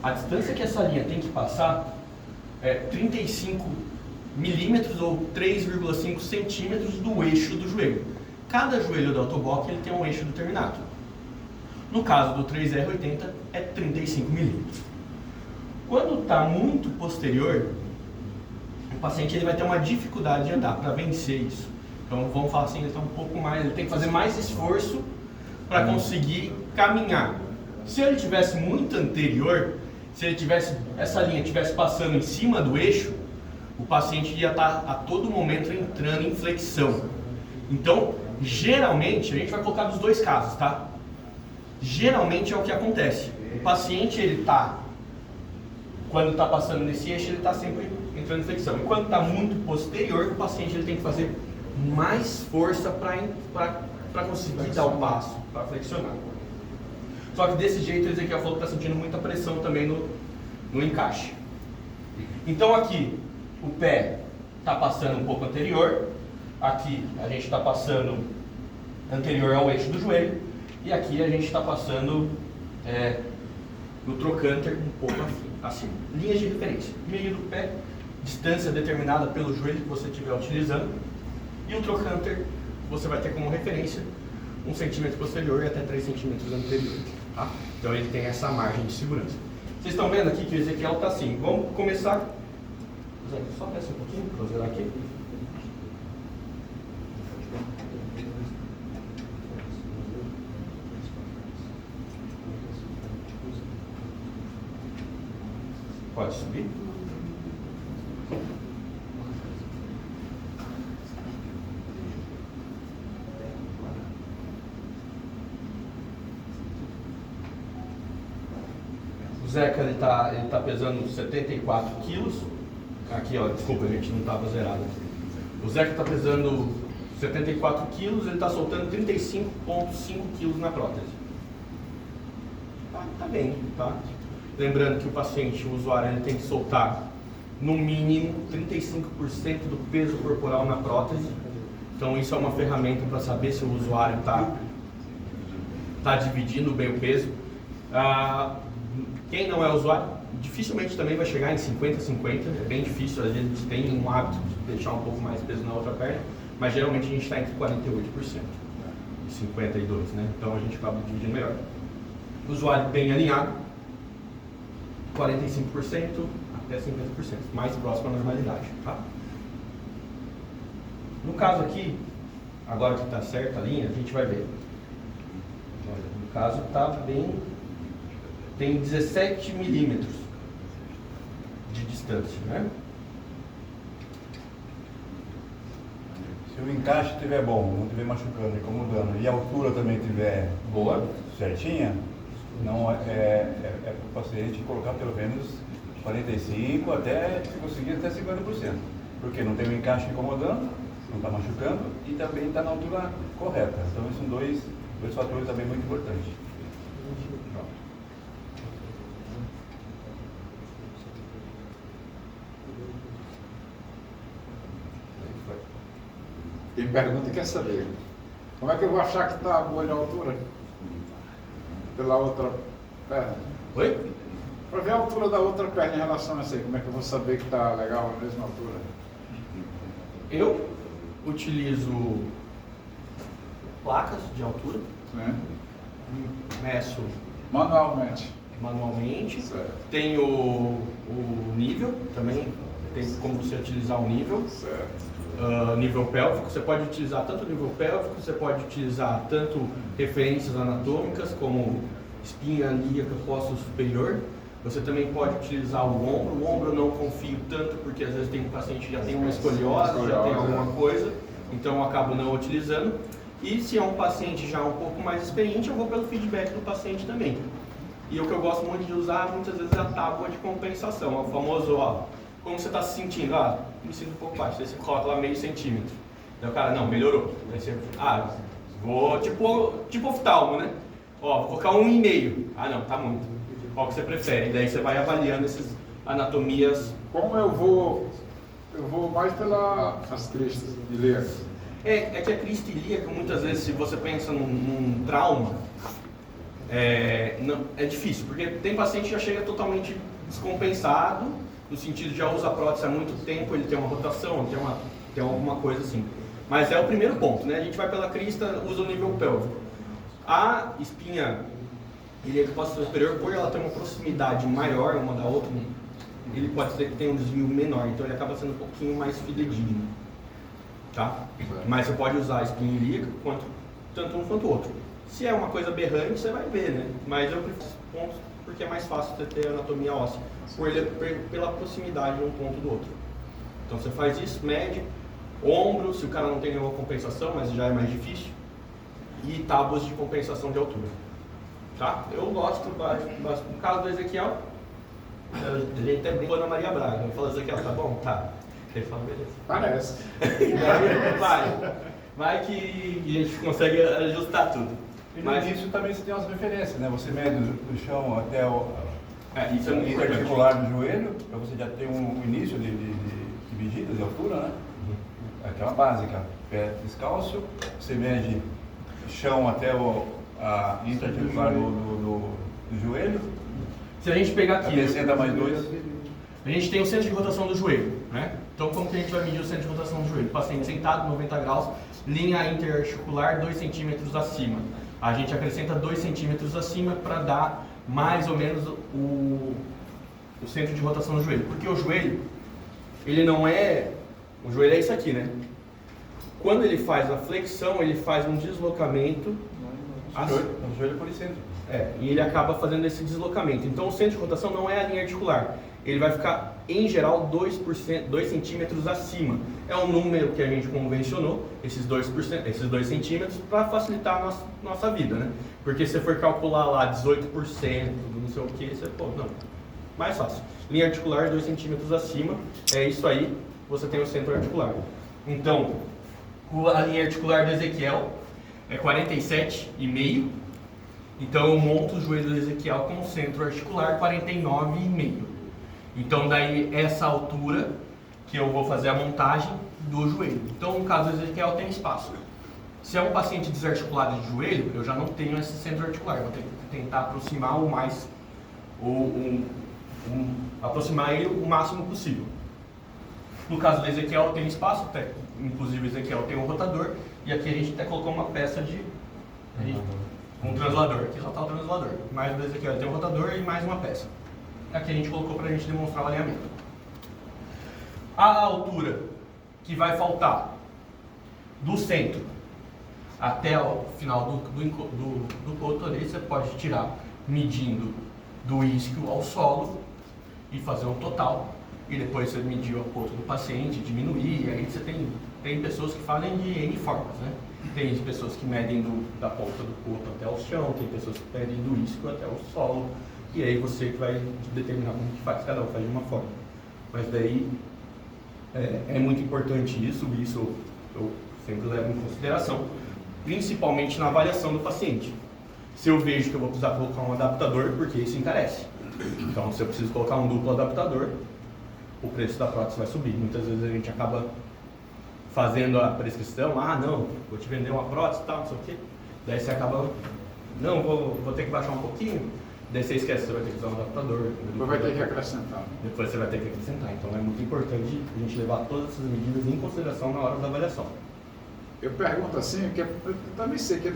a distância que essa linha tem que passar é 35 milímetros ou 3,5 centímetros do eixo do joelho. Cada joelho do autobock ele tem um eixo determinado. No caso do 3R80 é 35 milímetros. Quando está muito posterior, o paciente ele vai ter uma dificuldade de andar para vencer isso. Então vamos falar assim, ele está um pouco mais, ele tem que fazer mais esforço para conseguir caminhar. Se ele tivesse muito anterior, se ele tivesse essa linha estivesse passando em cima do eixo, o paciente ia estar a todo momento entrando em flexão. Então, geralmente, a gente vai colocar dos dois casos, tá? Geralmente é o que acontece. O paciente, ele está, quando está passando nesse eixo, ele está sempre entrando em flexão. E quando está muito posterior, o paciente ele tem que fazer mais força para conseguir dar o passo, para flexionar. Só que desse jeito, o Ezequiel falou que está sentindo muita pressão também no encaixe. Então aqui, o pé está passando um pouco anterior. Aqui a gente está passando anterior ao eixo do joelho. E aqui a gente está passando no trocânter um pouco acima. Linhas de referência. Meio do pé, distância determinada pelo joelho que você estiver utilizando. E o trocânter você vai ter como referência 1 centímetro posterior e até 3 centímetros anterior. Tá? Então ele tem essa margem de segurança. Vocês estão vendo aqui que o Ezequiel está assim. Vamos começar. Só desce um pouquinho para eu zerar aqui. Pode subir. O Zeca ele tá pesando 74 quilos. Aqui, ó, desculpa, a gente não estava zerado. O Zeca está pesando 74 quilos, ele está soltando 35,5 quilos na prótese. Tá bem, tá? Lembrando que o paciente, o usuário, ele tem que soltar no mínimo 35% do peso corporal na prótese. Então isso é uma ferramenta para saber se o usuário tá dividindo bem o peso. Quem não é usuário, dificilmente também vai chegar em 50-50, é bem difícil, às vezes a gente tem um hábito de deixar um pouco mais peso na outra perna, mas geralmente a gente está entre 48% e 52%, né? Então a gente acaba dividindo melhor. O usuário bem alinhado, 45% até 50%, mais próximo à normalidade, tá? No caso aqui, agora que está certa a linha, a gente vai ver. Olha, no caso está bem, tem 17 milímetros de distância, né? Se o encaixe estiver bom, não estiver machucando, incomodando, e a altura também estiver boa, certinha, não é para o paciente colocar pelo menos 45% até, se conseguir, até 50%. Porque não tem o encaixe incomodando, não está machucando e também está na altura correta. Então, esses são dois fatores também muito importantes. Quem pergunta quer saber. Como é que eu vou achar que está boa de altura? Pela outra perna. Oi? Para ver a altura da outra perna em relação a essa aí, como é que eu vou saber que está legal na mesma altura? Eu utilizo placas de altura, Né? meço Manualmente. manualmente, Certo. tenho o nível também, tem como você utilizar o nível. Certo. Nível pélvico, você pode utilizar tanto o nível pélvico, você pode utilizar tanto referências anatômicas como espinha ilíaca, fóssil superior. Você também pode utilizar o ombro eu não confio tanto porque às vezes tem um paciente que já tem uma escoliose, já tem alguma coisa, então eu acabo não utilizando. E se é um paciente já um pouco mais experiente, eu vou pelo feedback do paciente também. E o que eu gosto muito de usar muitas vezes é a tábua de compensação, é o famoso, ó, como você está se sentindo? Me sinto um pouco baixo. Aí você coloca lá meio centímetro. Daí o cara, não, melhorou. Aí você, vou tipo oftalmo, né? Ó, vou colocar 1,5. Não, tá muito. Qual que você prefere? E daí você vai avaliando essas anatomias. Como eu vou mais pelas cristas ilíacas. É que a crista ilíaca, muitas vezes, se você pensa num trauma, é difícil, porque tem paciente que já chega totalmente descompensado, no sentido de já usa a prótese há muito tempo, ele tem uma rotação, tem alguma coisa assim. Mas é o primeiro ponto, né? A gente vai pela crista, usa o nível pélvico. A espinha ilíaco superior, por ela ter uma proximidade maior uma da outra, ele pode ser que tenha um desvio menor, então ele acaba sendo um pouquinho mais fidedigno, tá? Mas você pode usar a espinha ilíaca tanto um quanto o outro. Se é uma coisa aberrante, você vai ver, né? Mas eu prefiro esses pontos porque é mais fácil você ter anatomia óssea, pela proximidade de um ponto do outro. Então você faz isso, mede, ombro, se o cara não tem nenhuma compensação, mas já é mais difícil, e tábuas de compensação de altura. Tá? Eu gosto, no caso do Ezequiel, ele até brincou na Maria Braga. Eu falo, Ezequiel, tá bom? Tá. Ele fala, beleza. Parece. Vai que a gente consegue ajustar tudo. E no Mas início também você tem umas referências, né? Você mede do chão até o isso é muito importante. interarticular do joelho, para você já ter um início de medida, de altura, né? Aquela básica, pé descalço, você mede chão até a interarticular do joelho. Se a gente pegar aqui, Descenda mais 2. a gente tem o centro de rotação do joelho, né? Então como que a gente vai medir o centro de rotação do joelho? Paciente sentado, 90 graus, linha interarticular 2 centímetros acima. A gente acrescenta 2 centímetros acima para dar mais ou menos o centro de rotação do joelho. Porque o joelho, ele não é... O joelho é isso aqui, né? Quando ele faz a flexão, ele faz um deslocamento... O joelho policêntrico. E ele acaba fazendo esse deslocamento. Então o centro de rotação não é a linha articular. Ele vai ficar, em geral, 2 centímetros acima. É um número que a gente convencionou, esses 2 centímetros, para facilitar a nossa vida, né? Porque se você for calcular lá 18%, não sei o que, você, não. Mais fácil. Linha articular, 2 centímetros acima, é isso aí, você tem o centro articular. Então, a linha articular do Ezequiel é 47,5. Então eu monto o joelho do Ezequiel com o centro articular 49,5. Então daí essa altura que eu vou fazer a montagem do joelho. Então no caso do Ezequiel tem espaço. Se é um paciente desarticulado de joelho, eu já não tenho esse centro articular. Eu vou ter que tentar aproximar aproximar ele o máximo possível. No caso do Ezequiel tem espaço, até, inclusive o Ezequiel tem um rotador, e aqui a gente até colocou uma peça um translador, aqui só está o translador, mas do Ezequiel tem um rotador e mais uma peça. Aqui a gente colocou para a gente demonstrar o alinhamento. A altura que vai faltar do centro até o final do cotovelo, você pode tirar medindo do isquio ao solo e fazer um total. E depois você medir o coto do paciente, diminuir, e aí você tem pessoas que fazem de N formas, né? Tem pessoas que medem da ponta do coto até o chão, tem pessoas que medem do isquio até o solo, e aí você vai determinar como que faz, cada um faz de uma forma. Mas daí é muito importante isso eu sempre levo em consideração, principalmente na avaliação do paciente. Se eu vejo que eu vou precisar colocar um adaptador, porque isso encarece. Então, se eu preciso colocar um duplo adaptador, o preço da prótese vai subir. Muitas vezes a gente acaba fazendo a prescrição, não, vou te vender uma prótese e tal, não sei o quê. Daí você acaba, não, vou ter que baixar um pouquinho. Daí você esquece, você vai ter que usar um adaptador. Depois vai ter que acrescentar. Depois você vai ter que acrescentar. Então é muito importante a gente levar todas essas medidas em consideração na hora da avaliação. Eu pergunto assim, porque eu também sei que